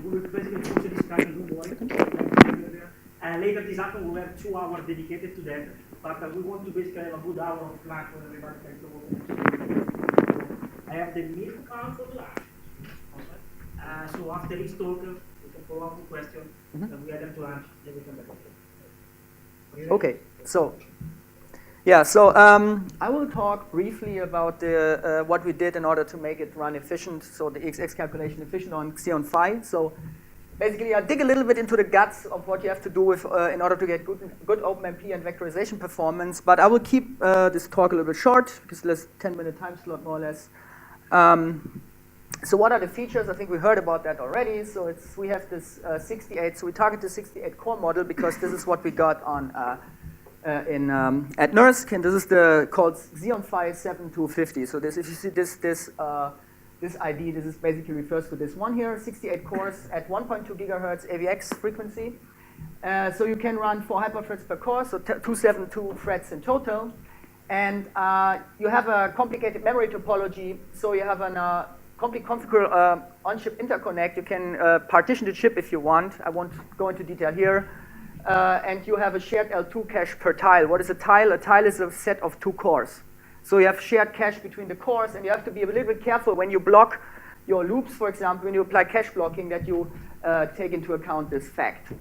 We will basically finish the discussion, don't worry. Later this afternoon we'll have 2 hours dedicated to that, but we want to basically have a good hour of lunch where everybody can talk about. I have the milk card for the lunch. So after this talk, we can follow up with questions, and we have to lunch, then we come back. Okay, so yeah, so I will talk briefly about what we did in order to make it run efficient, so the EXX calculation efficient on Xeon Phi. So basically, I'll dig a little bit into the guts of what you have to do with, in order to get good OpenMP and vectorization performance. But I will keep this talk a little bit short, because there's 10-minute time slot, more or less. So what are the features? I think we heard about that already. So we have this 68. So we target the 68 core model, because this is what we got on at NERSC, and this is called Xeon Phi 7250. So if you see this ID, this is basically refers to this one here, 68 cores at 1.2 gigahertz AVX frequency. So you can run 4 hyperthreads per core, so 272 threads in total. And you have a complicated memory topology, so you have a complete configurable on-chip interconnect. You can partition the chip if you want. I won't go into detail here. And you have a shared L2 cache per tile. What is a tile? A tile is a set of 2 cores. So you have shared cache between the cores, and you have to be a little bit careful when you block your loops, for example, when you apply cache blocking, that you take into account this fact.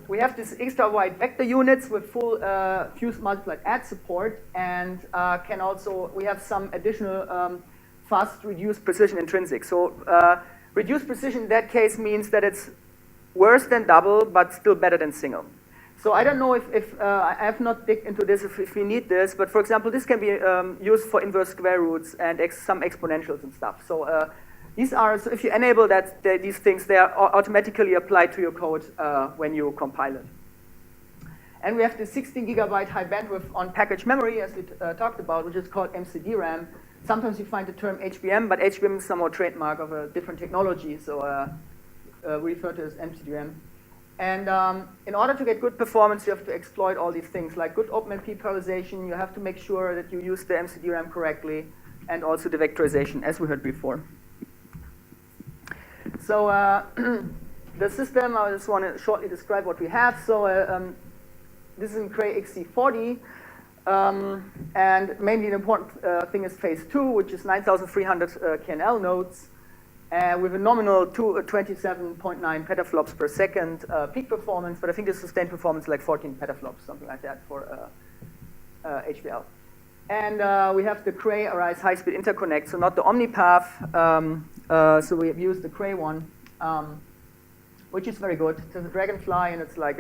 We have this extra wide vector units with full fuse multiplied add support, and we have some additional fast reduced precision intrinsic. So reduced precision in that case means that it's worse than double, but still better than single. So I don't know if I have not digged into this if we need this, but for example, this can be used for inverse square roots and some exponentials and stuff. So so if you enable these things, they are automatically applied to your code when you compile it. And we have the 16 gigabyte high bandwidth on package memory, as we talked about, which is called MCDRAM. Sometimes you find the term HBM, but HBM is somewhat trademark of a different technology, so we refer to it as MCDRAM. And in order to get good performance, you have to exploit all these things, like good OpenMP parallelization. You have to make sure that you use the MCDRAM correctly, and also the vectorization, as we heard before. So the system, I just want to shortly describe what we have. So this is in Cray XC40. And mainly the important thing is phase 2, which is 9,300 KNL nodes. With a nominal 27.9 petaflops per second peak performance, but I think the sustained performance is like 14 petaflops, something like that for HBL. And we have the Cray Arise high-speed interconnect, so not the OmniPath. So we have used the Cray one, which is very good. It's a Dragonfly, and it's like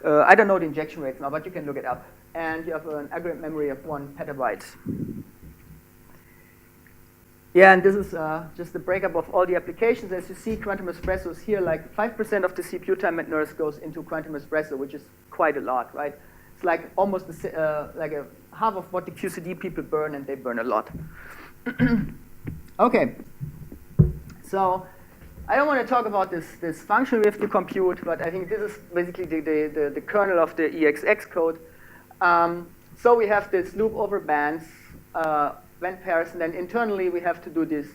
I don't know the injection rates now, but you can look it up. And you have an aggregate memory of 1 petabyte. Yeah, and this is just the breakup of all the applications. As you see, Quantum Espresso is here. Like 5% of the CPU time at NERSC goes into Quantum Espresso, which is quite a lot, right? It's like almost like a half of what the QCD people burn, and they burn a lot. Okay. So I don't want to talk about this function we have to compute, but I think this is basically the kernel of the EXX code. So we have this loop over bands, vent pairs, and then internally we have to do this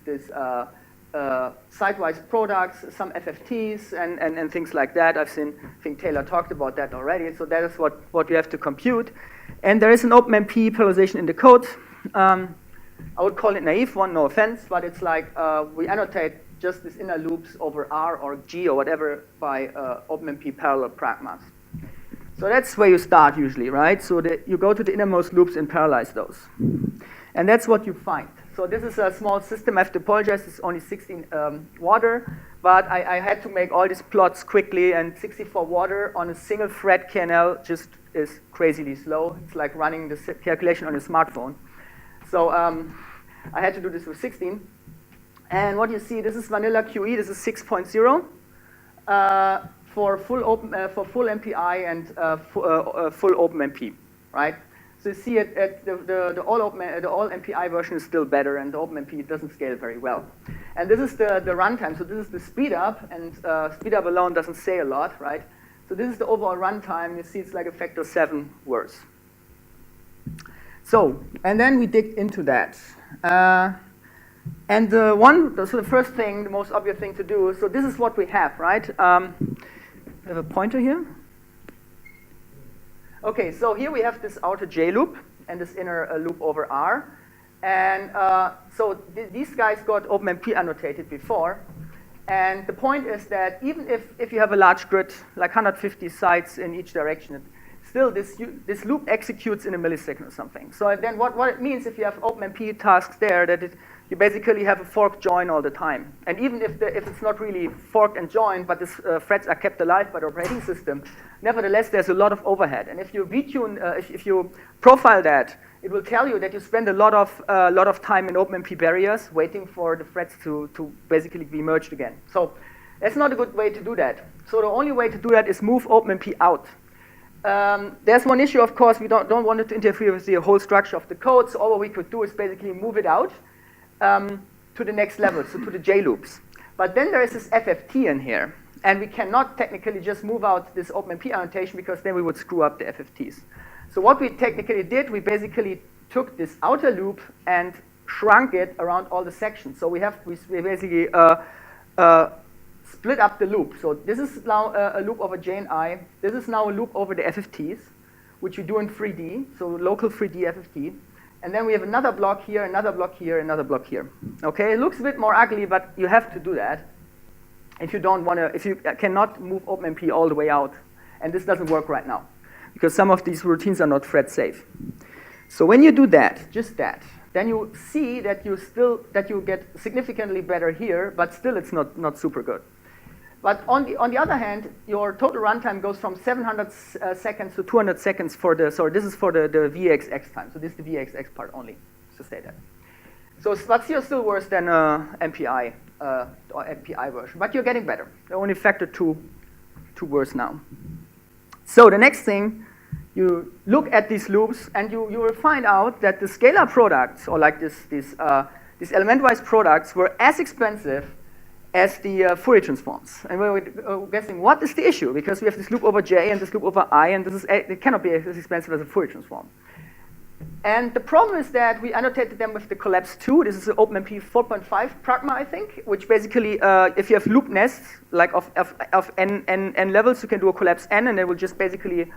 sidewise products, some FFTs, and things like that. I think Taylor talked about that already. So that is what we have to compute. And there is an OpenMP parallelization in the code. I would call it naive one, no offense, but it's like we annotate just these inner loops over R or G or whatever by OpenMP parallel pragmas. So that's where you start usually, right? So you go to the innermost loops and parallelize those. And that's what you find. So this is a small system. I have to apologize. It's only 16 water. But I had to make all these plots quickly. And 64 water on a single thread KNL just is crazily slow. It's like running the calculation on a smartphone. So I had to do this with 16. And what you see, this is vanilla QE. This is 6.0 for full MPI and full OpenMP, right? So you see the all MPI version is still better, and the OpenMP doesn't scale very well. And this is the runtime. So this is the speed up, and speed up alone doesn't say a lot, right? So this is the overall runtime. You see it's like a factor 7 worse. So, and then we dig into that. And so the first thing, the most obvious thing to do, so this is what we have, right? We have a pointer here. Okay, so here we have this outer J loop and this inner loop over R. And so these guys got OpenMP annotated before. And the point is that even if you have a large grid, like 150 sites in each direction, still this loop executes in a millisecond or something. So then what it means if you have OpenMP tasks there, that you basically have a fork join all the time. And even if it's not really forked and joined, but the threads are kept alive by the operating system, nevertheless, there's a lot of overhead. And if you VTune, if you profile that, it will tell you that you spend a lot of time in OpenMP barriers waiting for the threads to basically be merged again. So that's not a good way to do that. So the only way to do that is move OpenMP out. There's one issue, of course, we don't want it to interfere with the whole structure of the code, so all we could do is basically move it out to the next level, so to the J loops. But then there is this FFT in here, and we cannot technically just move out this OpenMP annotation because then we would screw up the FFTs. So what we technically did, we basically took this outer loop and shrunk it around all the sections. So we basically split up the loop. So this is now a loop over J and I. This is now a loop over the FFTs, which we do in 3D, so local 3D FFT. And then we have another block here, another block here, another block here. Okay, it looks a bit more ugly, but you have to do that if you cannot move OpenMP all the way out. And this doesn't work right now, because some of these routines are not thread safe. So when you do that, just that, then you see that you get significantly better here, but still it's not super good. But on the other hand, your total runtime goes from 700 seconds to 200 seconds for the, sorry, this is for the VXX time. So this is the VXX part only, to say that. So but still worse than MPI or MPI version, but you're getting better. They're only factor two worse now. So the next thing, you look at these loops, and you will find out that the scalar products, or like these element-wise products, were as expensive as the Fourier transforms. And we were guessing, what is the issue? Because we have this loop over J and this loop over I, and it cannot be as expensive as a Fourier transform. And the problem is that we annotated them with the collapse 2. This is the OpenMP 4.5 pragma, I think, which basically, if you have loop nests, like of n levels, you can do a collapse n, and it will just basically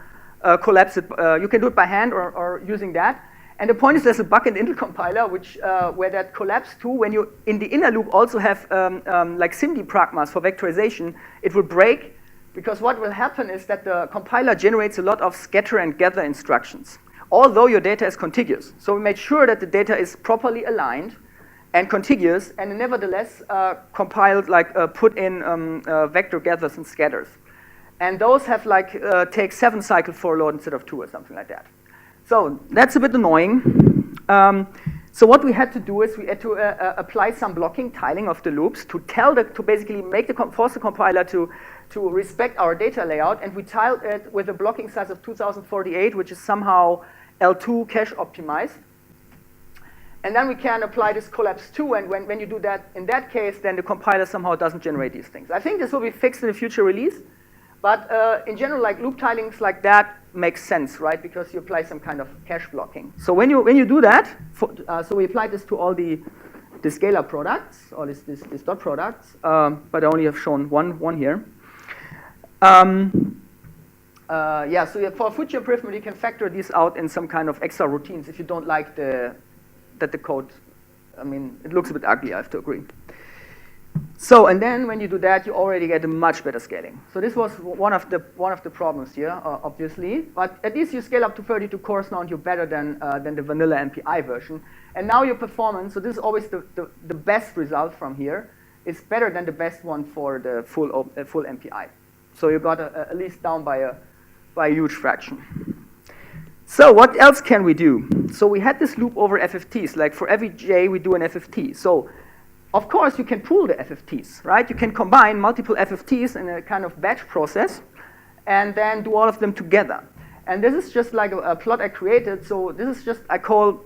collapse it. You can do it by hand or using that. And the point is there's a bug in the Intel compiler where that collapse 2, when you in the inner loop also have like SIMD pragmas for vectorization, it will break, because what will happen is that the compiler generates a lot of scatter and gather instructions, although your data is contiguous. So we made sure that the data is properly aligned and contiguous, and nevertheless compiled, like put in vector gathers and scatters. And those have like take 7 cycles for load instead of 2 or something like that. So that's a bit annoying. So what we had to do is we had to apply some blocking tiling of the loops to basically force the compiler to respect our data layout, and we tiled it with a blocking size of 2048, which is somehow L2 cache optimized. And then we can apply this collapse 2, and when you do that, in that case, then the compiler somehow doesn't generate these things. I think this will be fixed in a future release, but in general, like loop tilings like that makes sense, right? Because you apply some kind of cache blocking. So when you do that, so we applied this to all the scalar products, or this dot products, but I only have shown one here. Yeah, so for future improvement, you can factor these out in some kind of extra routines if you don't like that the code, I mean, it looks a bit ugly, I have to agree. So, and then when you do that, you already get a much better scaling. So this was one of the problems here, obviously. But at least you scale up to 32 cores now, and you're better than the vanilla MPI version. And now your performance, so this is always the best result from here, is better than the best one for the full MPI. So you got at least down by a huge fraction. So what else can we do? So we had this loop over FFTs. Like for every J, we do an FFT. So of course, you can pool the FFTs, right? You can combine multiple FFTs in a kind of batch process and then do all of them together. And this is just like a plot I created. So this is just, I call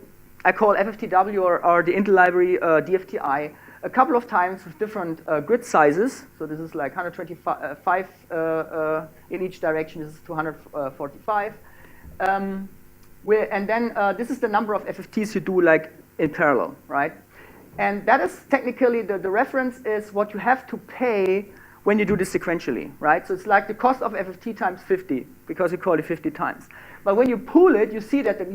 FFTW or the Intel library DFTI a couple of times with different grid sizes. So this is like 125 in each direction. This is 245. And then this is the number of FFTs you do like in parallel, right? And that is technically, the reference is what you have to pay when you do this sequentially, right? So it's like the cost of FFT times 50, because you call it 50 times. But when you pool it, you see that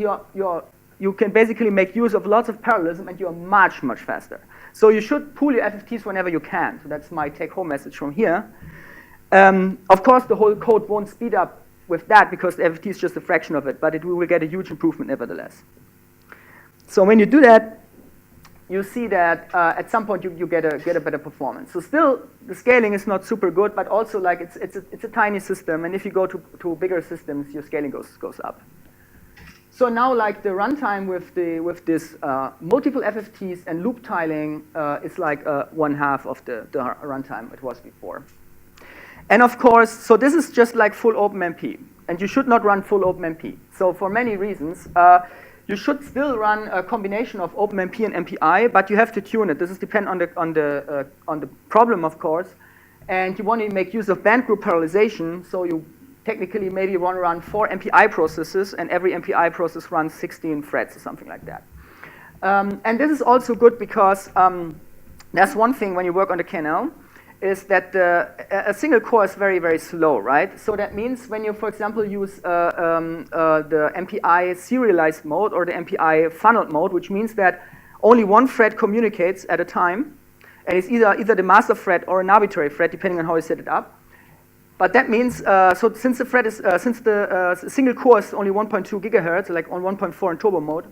you can basically make use of lots of parallelism, and you're much, much faster. So you should pool your FFTs whenever you can. So that's my take-home message from here. Of course, the whole code won't speed up with that, because the FFT is just a fraction of it, but we will get a huge improvement nevertheless. So when you do that, you see that at some point you get a better performance. So still, the scaling is not super good, but also like it's a tiny system, and if you go to bigger systems, your scaling goes up. So now, like the runtime with this multiple FFTs and loop tiling is like 1/2 of the runtime it was before. And of course, so this is just like full OpenMP, and you should not run full OpenMP. So for many reasons, you should still run a combination of OpenMP and MPI, but you have to tune it. This is depend on the problem, of course, and you want to make use of band group parallelization. So you technically maybe want to run 4 MPI processes, and every MPI process runs 16 threads or something like that. And this is also good because that's one thing when you work on the kernel, is that a single core is very, very slow, right? So that means when you, for example, use the MPI serialized mode or the MPI funneled mode, which means that only one thread communicates at a time, and it's either the master thread or an arbitrary thread, depending on how you set it up. But that means, so since the thread is, since the single core is only 1.2 gigahertz, like on 1.4 in turbo mode,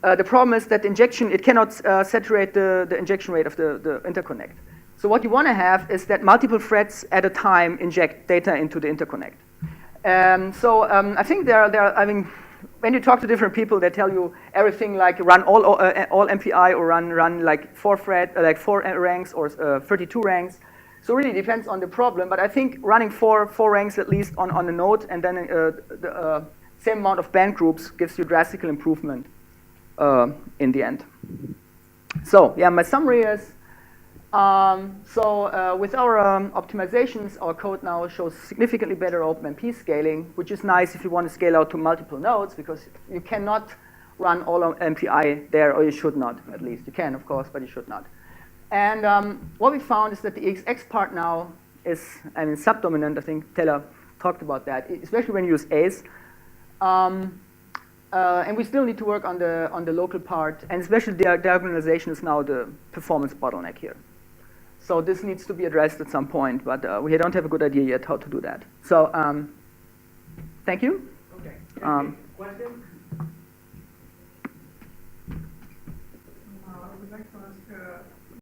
the problem is that injection, it cannot saturate the injection rate of the interconnect. So what you want to have is that multiple threads at a time inject data into the interconnect. I think I mean, when you talk to different people, they tell you everything like run all MPI or run like 4 ranks or 32 ranks. So it really depends on the problem. But I think running four ranks at least on the node, and then the same amount of band groups gives you drastic improvement in the end. So yeah, my summary is. With our optimizations, our code now shows significantly better OpenMP scaling, which is nice if you want to scale out to multiple nodes, because you cannot run all of MPI there, or you should not, at least. You can, of course, but you should not. And what we found is that the EXX part now is, I mean, subdominant. I think Taylor talked about that, especially when you use ACE. And we still need to work on the local part, and especially the diagonalization is now the performance bottleneck here. So this needs to be addressed at some point, but we don't have a good idea yet how to do that. So thank you. Okay. Question?